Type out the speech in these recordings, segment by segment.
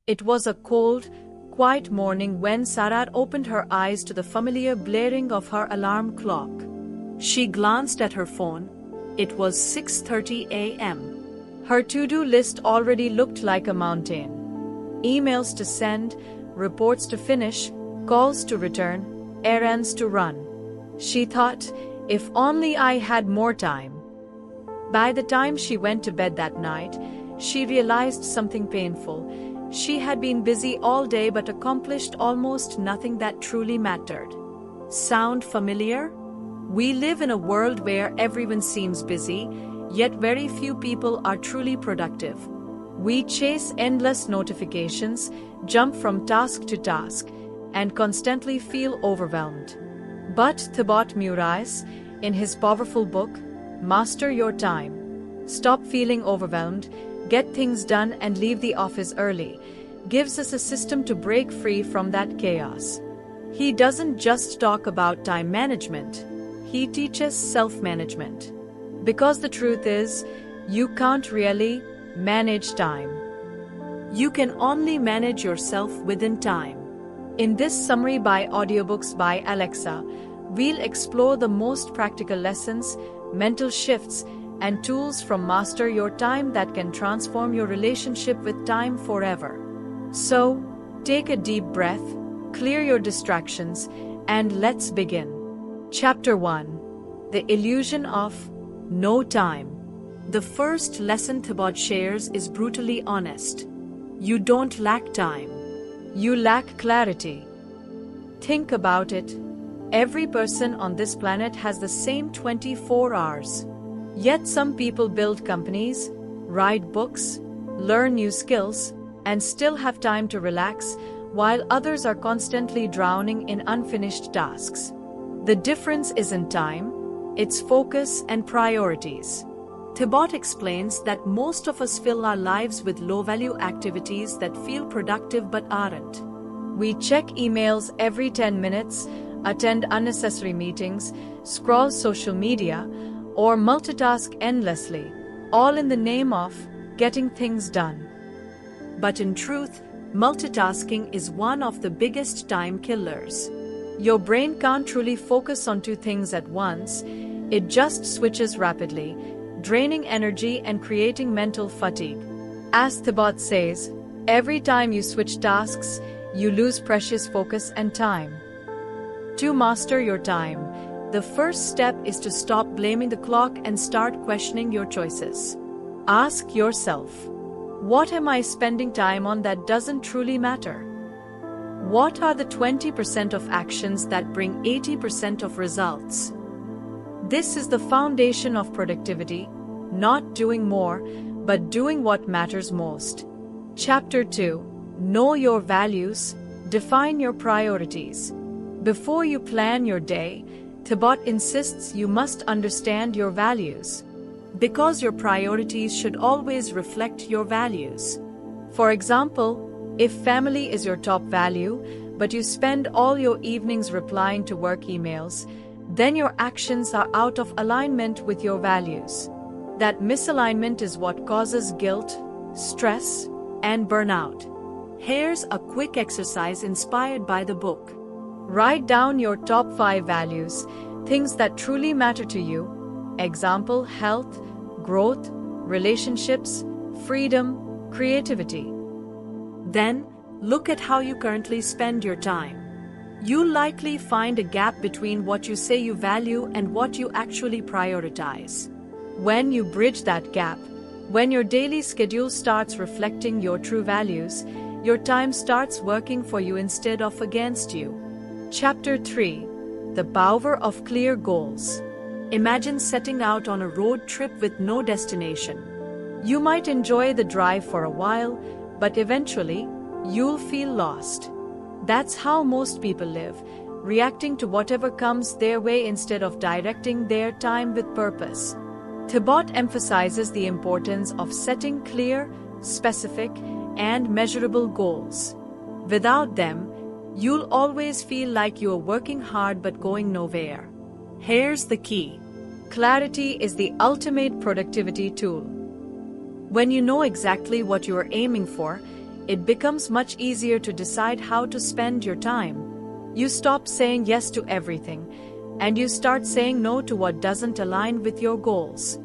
It was a cold, quiet morning when Sarah opened her eyes to the familiar blaring of her alarm clock. She glanced at her phone. It was 6:30 a.m. Her to-do list already looked like a mountain. Emails to send, reports to finish, calls to return, errands to run. She thought, if only I had more time. By the time she went to bed that night, she realized something painful. She had been busy all day but accomplished almost nothing that truly mattered. Sound familiar? We live in a world where everyone seems busy, yet very few people are truly productive. We chase endless notifications, jump from task to task, and constantly feel overwhelmed. But Thibaut Meurisse, in his powerful book, Master Your Time, Stop Feeling Overwhelmed, Get Things Done and Leave the Office Early, gives us a system to break free from that chaos. He doesn't just talk about time management, he teaches self-management. Because the truth is, you can't really manage time. You can only manage yourself within time. In this summary by Audiobooks by Alexa, we'll explore the most practical lessons, mental shifts, and tools from Master Your Time that can transform your relationship with time forever. So, take a deep breath, clear your distractions, and let's begin. Chapter 1. The Illusion of No Time. The first lesson Thibaut shares is brutally honest. You don't lack time. You lack clarity. Think about it. Every person on this planet has the same 24 hours. Yet some people build companies, write books, learn new skills, and still have time to relax, while others are constantly drowning in unfinished tasks. The difference isn't time, it's focus and priorities. Thibaut explains that most of us fill our lives with low-value activities that feel productive but aren't. We check emails every 10 minutes, attend unnecessary meetings, scroll social media, or multitask endlessly, all in the name of getting things done. But in truth, multitasking is one of the biggest time killers. Your brain can't truly focus on two things at once, it just switches rapidly, draining energy and creating mental fatigue. As Thibaut says, every time you switch tasks, you lose precious focus and time. To master your time, the first step is to stop blaming the clock and start questioning your choices. Ask yourself, what am I spending time on that doesn't truly matter? What are the 20% of actions that bring 80% of results? This is the foundation of productivity, not doing more, but doing what matters most. Chapter 2. Know your values, define your priorities. Before you plan your day, Thibaut insists you must understand your values, because your priorities should always reflect your values. For example, if family is your top value, but you spend all your evenings replying to work emails, then your actions are out of alignment with your values. That misalignment is what causes guilt, stress, and burnout. Here's a quick exercise inspired by the book. Write down your top 5 values, things that truly matter to you. Example, health, growth, relationships, freedom, creativity. Then, look at how you currently spend your time. You'll likely find a gap between what you say you value and what you actually prioritize. When you bridge that gap, when your daily schedule starts reflecting your true values, your time starts working for you instead of against you. Chapter 3. The Power of Clear Goals. Imagine setting out on a road trip with no destination. You might enjoy the drive for a while, but eventually, you'll feel lost. That's how most people live, reacting to whatever comes their way instead of directing their time with purpose. Thibaut emphasizes the importance of setting clear, specific, and measurable goals. Without them, you'll always feel like you're working hard but going nowhere. Here's the key. Clarity is the ultimate productivity tool. When you know exactly what you are aiming for, it becomes much easier to decide how to spend your time. You stop saying yes to everything, and you start saying no to what doesn't align with your goals.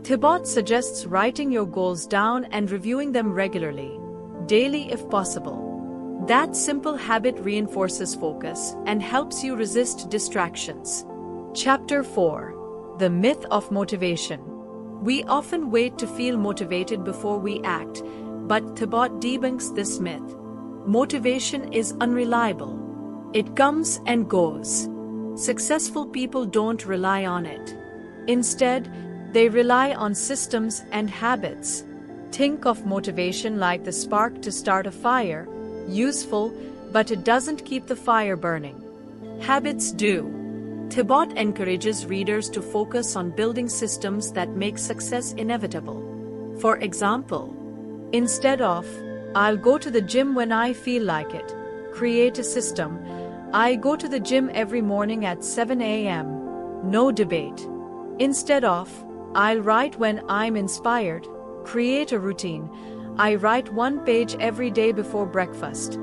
Thibaut suggests writing your goals down and reviewing them regularly, daily if possible. That simple habit reinforces focus and helps you resist distractions. Chapter 4. The Myth of Motivation. We often wait to feel motivated before we act, but Thibaut debunks this myth. Motivation is unreliable. It comes and goes. Successful people don't rely on it. Instead, they rely on systems and habits. Think of motivation like the spark to start a fire, useful, but it doesn't keep the fire burning. Habits do. Thibaut encourages readers to focus on building systems that make success inevitable. For example, instead of, "I'll go to the gym when I feel like it," create a system, "I go to the gym every morning at 7 a.m. No debate. Instead of, "I'll write when I'm inspired," create a routine, "I write one page every day before breakfast."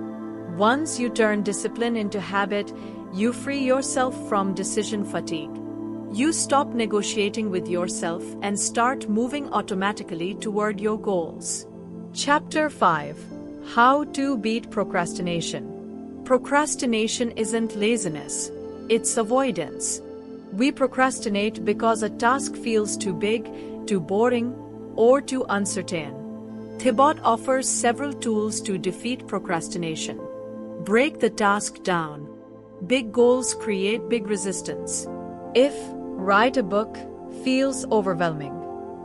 Once you turn discipline into habit, you free yourself from decision fatigue. You stop negotiating with yourself and start moving automatically toward your goals. Chapter 5. How to Beat Procrastination. Procrastination isn't laziness, it's avoidance. We procrastinate because a task feels too big, too boring, or too uncertain. Thibaut offers several tools to defeat procrastination. Break the task down. Big goals create big resistance. If write a book feels overwhelming,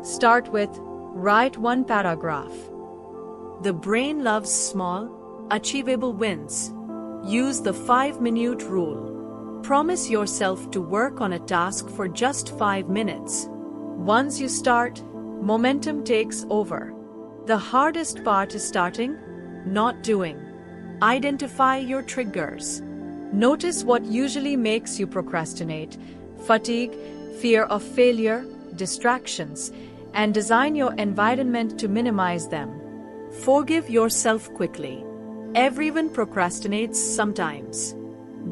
start with write one paragraph. The brain loves small, achievable wins. Use the 5-minute rule. Promise yourself to work on a task for just 5 minutes. Once you start, momentum takes over. The hardest part is starting, not doing. Identify your triggers. Notice what usually makes you procrastinate: fatigue, fear of failure, distractions, and design your environment to minimize them. Forgive yourself quickly. Everyone procrastinates sometimes.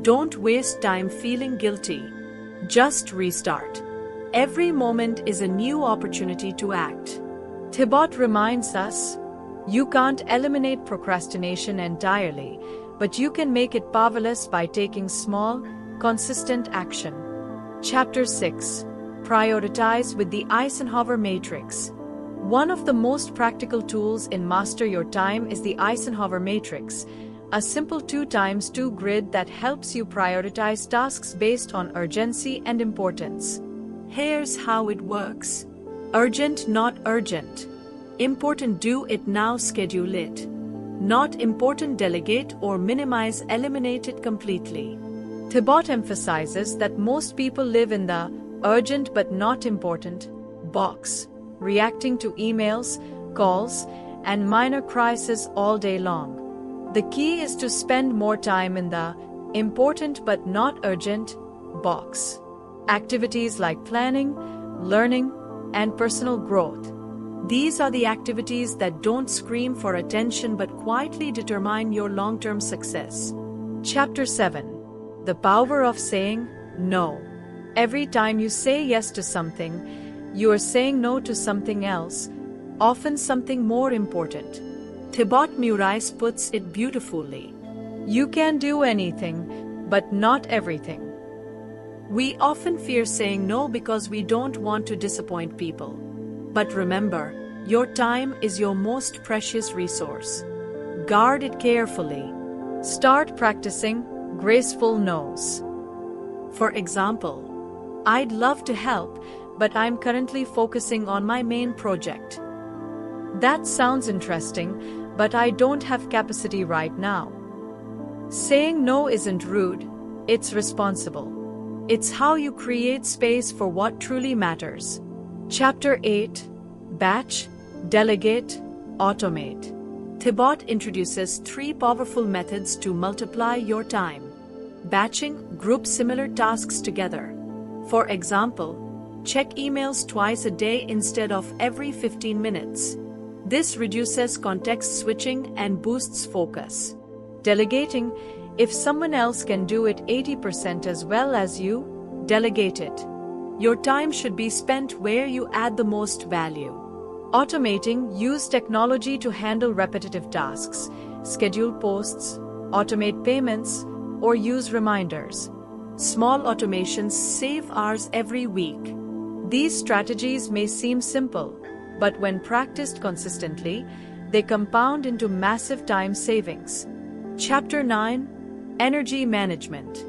Don't waste time feeling guilty. Just restart. Every moment is a new opportunity to act. Thibaut reminds us, you can't eliminate procrastination entirely, but you can make it powerless by taking small, consistent action. Chapter 6. Prioritize with the Eisenhower Matrix. One of the most practical tools in Master Your Time is the Eisenhower Matrix, a simple 2x2 grid that helps you prioritize tasks based on urgency and importance. Here's how it works. Urgent, not urgent. Important, do it now, schedule it. Not important, delegate or minimize, eliminate it completely. Thibaut emphasizes that most people live in the urgent but not important box, reacting to emails, calls, and minor crises all day long. The key is to spend more time in the important but not urgent box. Activities like planning, learning, and personal growth. These are the activities that don't scream for attention but quietly determine your long-term success. Chapter 7. The Power of Saying No. Every time you say yes to something, you are saying no to something else, often something more important. Thibaut Meurisse puts it beautifully. You can do anything, but not everything. We often fear saying no because we don't want to disappoint people. But remember, your time is your most precious resource. Guard it carefully. Start practicing graceful no's. For example, I'd love to help, but I'm currently focusing on my main project. That sounds interesting, but I don't have capacity right now. Saying no isn't rude, it's responsible. It's how you create space for what truly matters. Chapter 8. Batch, Delegate, Automate. Thibaut introduces 3 powerful methods to multiply your time. Batching, group similar tasks together. For example, check emails twice a day instead of every 15 minutes. This reduces context switching and boosts focus. Delegating: if someone else can do it 80% as well as you, delegate it. Your time should be spent where you add the most value. Automating: use technology to handle repetitive tasks, schedule posts, automate payments, or use reminders. Small automations save hours every week. These strategies may seem simple, but when practiced consistently, they compound into massive time savings. Chapter 9: Energy Management.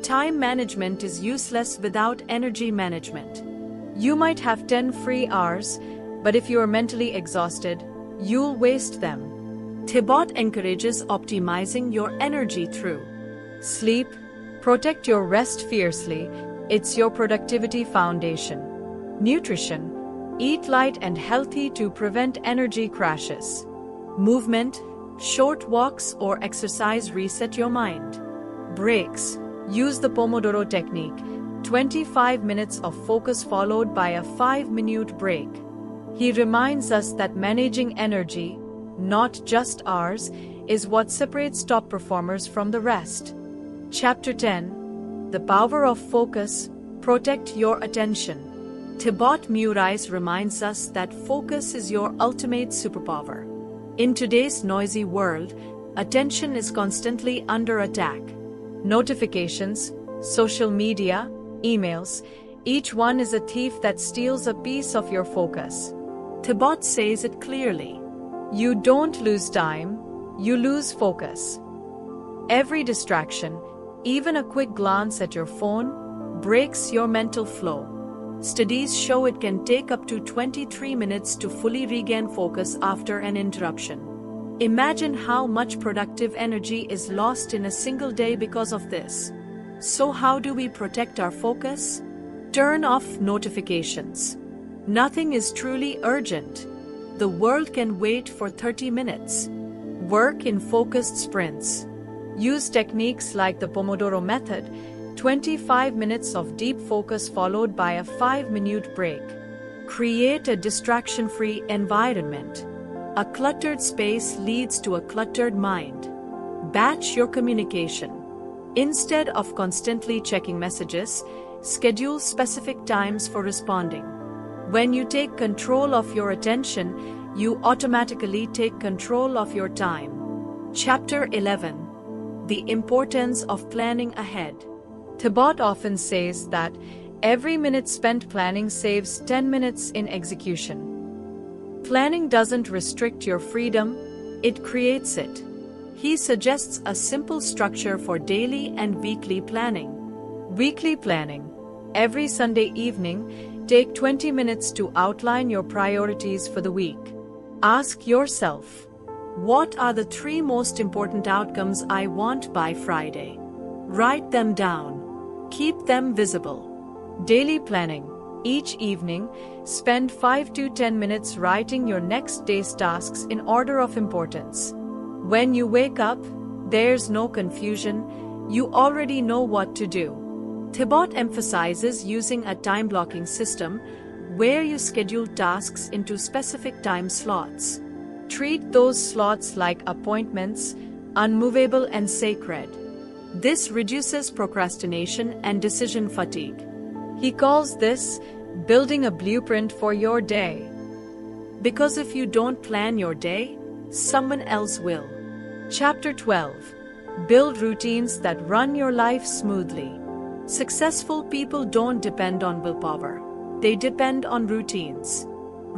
Time management is useless without energy management. You might have 10 free hours, but if you are mentally exhausted, you'll waste them. Thibaut encourages optimizing your energy through sleep. Protect your rest fiercely, it's your productivity foundation. Nutrition: eat light and healthy to prevent energy crashes. Movement: short walks or exercise reset your mind. Breaks: use the Pomodoro technique, 25 minutes of focus followed by a 5-minute break. He reminds us that managing energy, not just ours, is what separates top performers from the rest. Chapter 10: The Power of Focus. Protect your attention. Thibaut Meurisse reminds us that focus is your ultimate superpower. In today's noisy world, attention is constantly under attack. Notifications, social media, emails, each one is a thief that steals a piece of your focus. Thibaut says it clearly: you don't lose time, you lose focus. Every distraction, even a quick glance at your phone, breaks your mental flow. Studies show it can take up to 23 minutes to fully regain focus after an interruption. Imagine how much productive energy is lost in a single day because of this. So how do we protect our focus? Turn off notifications. Nothing is truly urgent. The world can wait for 30 minutes. Work in focused sprints. Use techniques like the Pomodoro method, 25 minutes of deep focus followed by a 5-minute break. Create a distraction-free environment. A cluttered space leads to a cluttered mind. Batch your communication. Instead of constantly checking messages, schedule specific times for responding. When you take control of your attention, you automatically take control of your time. Chapter 11: The Importance of Planning Ahead. Thibaut often says that every minute spent planning saves 10 minutes in execution. Planning doesn't restrict your freedom, it creates it. He suggests a simple structure for daily and weekly planning. Weekly planning. Every Sunday evening, take 20 minutes to outline your priorities for the week. Ask yourself, what are the 3 most important outcomes I want by Friday? Write them down. Keep them visible. Daily planning. Each evening, spend 5 to 10 minutes writing your next day's tasks in order of importance. When you wake up, there's no confusion, you already know what to do. Thibaut emphasizes using a time-blocking system where you schedule tasks into specific time slots. Treat those slots like appointments, unmovable and sacred. This reduces procrastination and decision fatigue. He calls this building a blueprint for your day. Because if you don't plan your day, someone else will. Chapter 12: Build routines that run your life smoothly. Successful people don't depend on willpower. They depend on routines.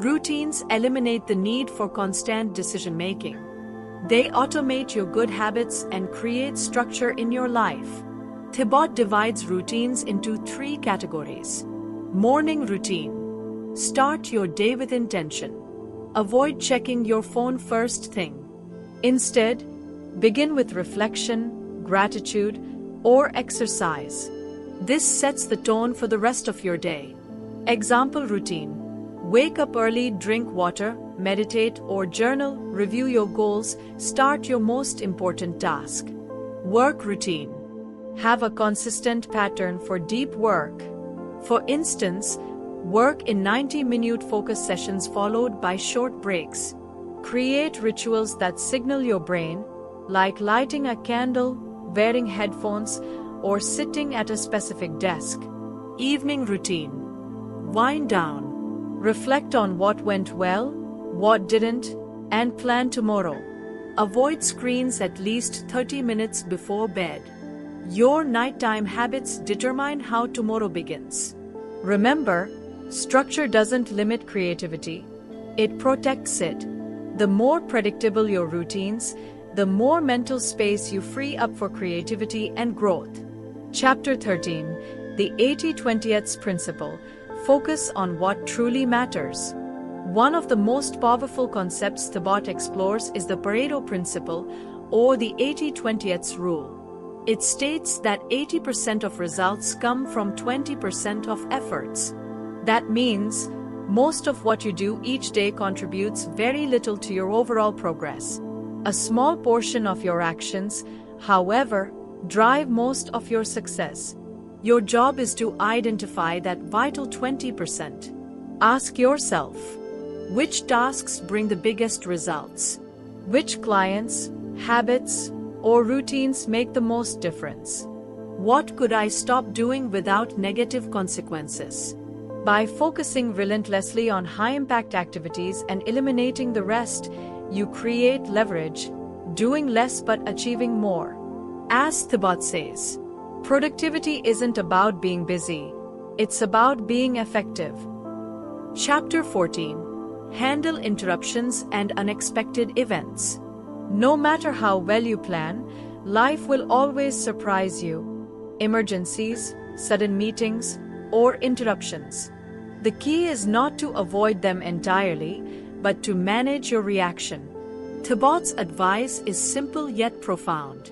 Routines eliminate the need for constant decision-making. They automate your good habits and create structure in your life. Thibaut divides routines into 3 categories. Morning routine. Start your day with intention. Avoid checking your phone first thing. Instead, begin with reflection, gratitude, or exercise. This sets the tone for the rest of your day. Example routine. Wake up early, drink water, meditate or journal, review your goals, start your most important task. Work routine. Have a consistent pattern for deep work. For instance, work in 90-minute focus sessions followed by short breaks. Create rituals that signal your brain, like lighting a candle, wearing headphones, or sitting at a specific desk. Evening routine. Wind down. Reflect on what went well, what didn't, and plan tomorrow. Avoid screens at least 30 minutes before bed. Your nighttime habits determine how tomorrow begins. Remember, structure doesn't limit creativity, it protects it. The more predictable your routines, the more mental space you free up for creativity and growth. Chapter 13, The 80-20th Principle. Focus on what truly matters. One of the most powerful concepts Thibaut explores is the Pareto principle, or the 80-20th rule. It states that 80% of results come from 20% of efforts. That means, most of what you do each day contributes very little to your overall progress. A small portion of your actions, however, drive most of your success. Your job is to identify that vital 20%. Ask yourself, which tasks bring the biggest results? Which clients, habits, or routines make the most difference? What could I stop doing without negative consequences? By focusing relentlessly on high-impact activities and eliminating the rest, you create leverage, doing less but achieving more. As Thibaut says, productivity isn't about being busy, it's about being effective. Chapter 14. Handle interruptions and unexpected events. No matter how well you plan, life will always surprise you. Emergencies, sudden meetings, or interruptions. The key is not to avoid them entirely, but to manage your reaction. Thibaut's advice is simple yet profound.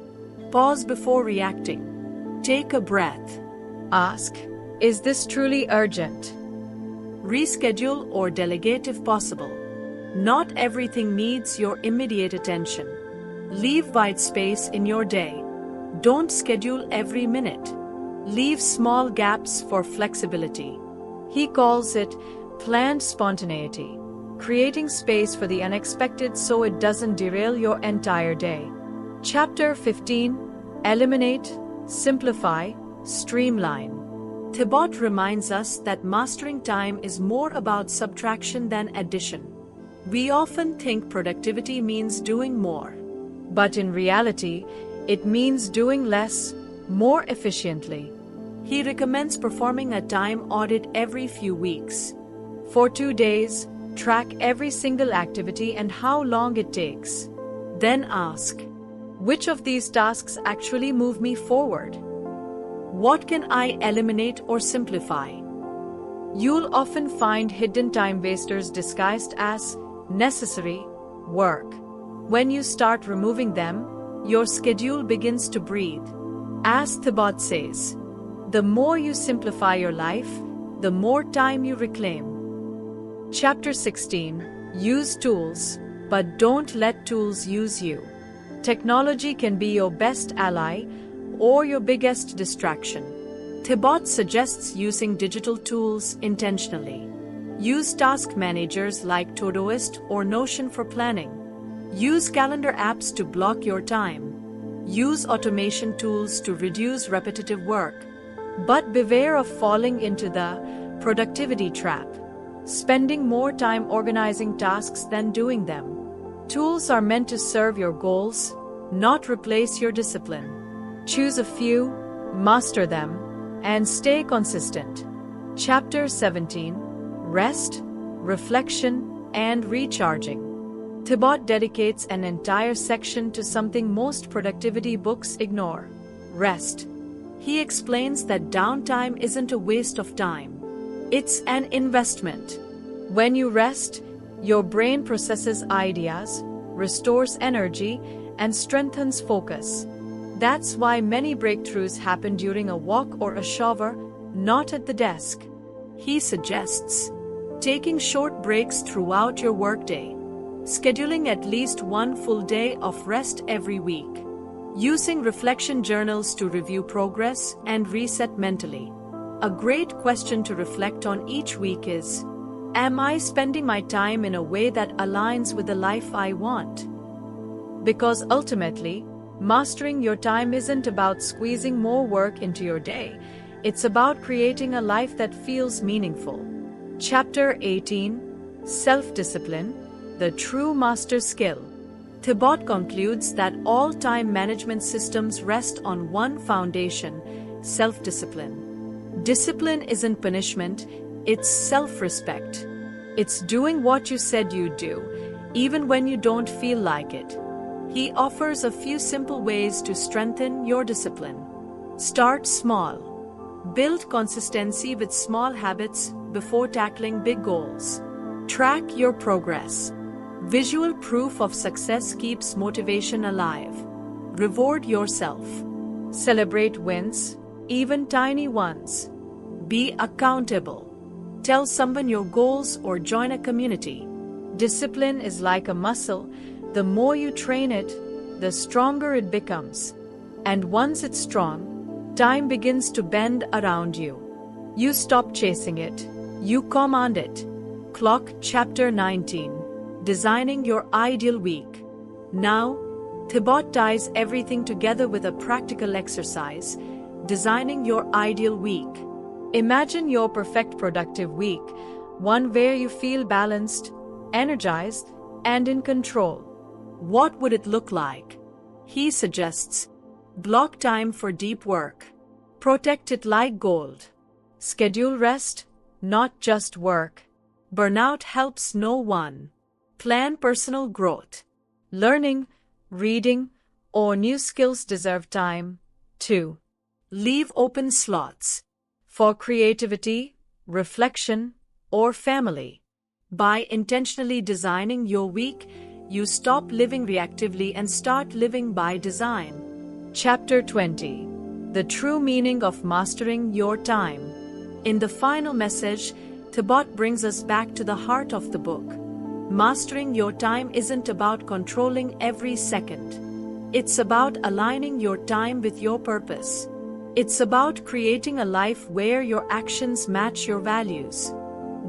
Pause before reacting. Take a breath. Ask, is this truly urgent? Reschedule or delegate if possible. Not everything needs your immediate attention. Leave white space in your day. Don't schedule every minute. Leave small gaps for flexibility. He calls it planned spontaneity, creating space for the unexpected so it doesn't derail your entire day. Chapter 15. Eliminate, simplify, streamline. Thibaut reminds us that mastering time is more about subtraction than addition. We often think productivity means doing more. But in reality, it means doing less, more efficiently. He recommends performing a time audit every few weeks. For 2 days, track every single activity and how long it takes. Then ask, which of these tasks actually move me forward? What can I eliminate or simplify? You'll often find hidden time wasters disguised as necessary work. When you start removing them, your schedule begins to breathe. As Thibaut says, the more you simplify your life, the more time you reclaim. Chapter 16. Use tools, but don't let tools use you. Technology can be your best ally or your biggest distraction. Thibaut suggests using digital tools intentionally. Use task managers like Todoist or Notion for planning. Use calendar apps to block your time. Use automation tools to reduce repetitive work. But beware of falling into the productivity trap, spending more time organizing tasks than doing them. Tools are meant to serve your goals, not replace your discipline. Choose a few, master them, and stay consistent. Chapter 17. Rest, reflection, and recharging. Thibaut dedicates an entire section to something most productivity books ignore: rest. He explains that downtime isn't a waste of time. It's an investment. When you rest, your brain processes ideas, restores energy, and strengthens focus. That's why many breakthroughs happen during a walk or a shower, not at the desk. He suggests taking short breaks throughout your workday, scheduling at least one full day of rest every week, using reflection journals to review progress and reset mentally. A great question to reflect on each week is, Am I spending my time in a way that aligns with the life I want? Because ultimately, mastering your time isn't about squeezing more work into your day. It's about creating a life that feels meaningful. Chapter 18: Self-Discipline, the True Master Skill. Thibaut concludes that all time management systems rest on one foundation: self-discipline. Discipline isn't punishment, it's self-respect. It's doing what you said you'd do, even when you don't feel like it. He offers a few simple ways to strengthen your discipline. Start small. Build consistency with small habits before tackling big goals. Track your progress. Visual proof of success keeps motivation alive. Reward yourself. Celebrate wins, even tiny ones. Be accountable. Tell someone your goals or join a community. Discipline is like a muscle. The more you train it, the stronger it becomes. And once it's strong, time begins to bend around you. You stop chasing it. You command it. Clock Chapter 19: Designing Your Ideal Week. Now, Thibaut ties everything together with a practical exercise: designing your ideal week. Imagine your perfect productive week, one where you feel balanced, energized, and in control. What would it look like? He suggests: block time for deep work. Protect it like gold. Schedule rest, not just work. Burnout helps no one. Plan personal growth. Learning, reading, or new skills deserve time, too. Leave open slots for creativity, reflection, or family. By intentionally designing your week, you stop living reactively and start living by design. Chapter 20: The True Meaning of Mastering Your Time. In the final message, Thibaut brings us back to the heart of the book. Mastering your time isn't about controlling every second. It's about aligning your time with your purpose. It's about creating a life where your actions match your values.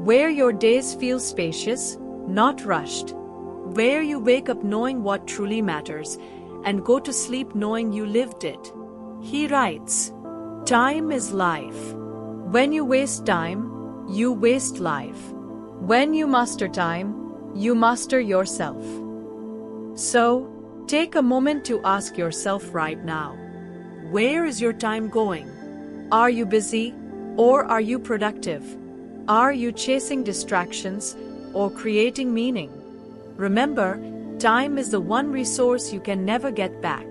Where your days feel spacious, not rushed. Where you wake up knowing what truly matters and go to sleep knowing you lived it. He writes, "Time is life. When you waste time, you waste life. When you master time, you master yourself." So, take a moment to ask yourself right now, where is your time going? Are you busy or are you productive? Are you chasing distractions or creating meaning? Remember, time is the one resource you can never get back.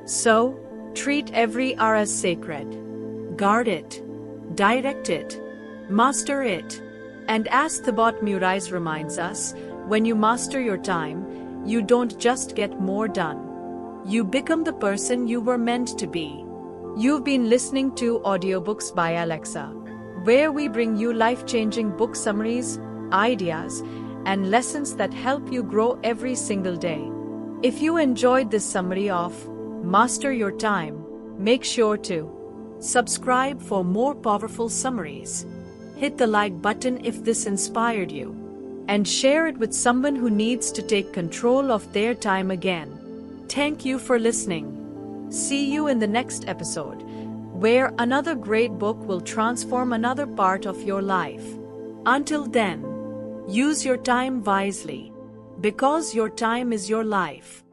So, treat every hour as sacred. Guard it. Direct it. Master it. And as Thibaut Meurisse reminds us, when you master your time, you don't just get more done. You become the person you were meant to be. You've been listening to Audiobooks by Alexa, where we bring you life-changing book summaries, ideas, and lessons that help you grow every single day. If you enjoyed this summary of Master Your Time, make sure to subscribe for more powerful summaries. Hit the like button if this inspired you, and share it with someone who needs to take control of their time again. Thank you for listening. See you in the next episode, where another great book will transform another part of your life. Until then, use your time wisely, because your time is your life.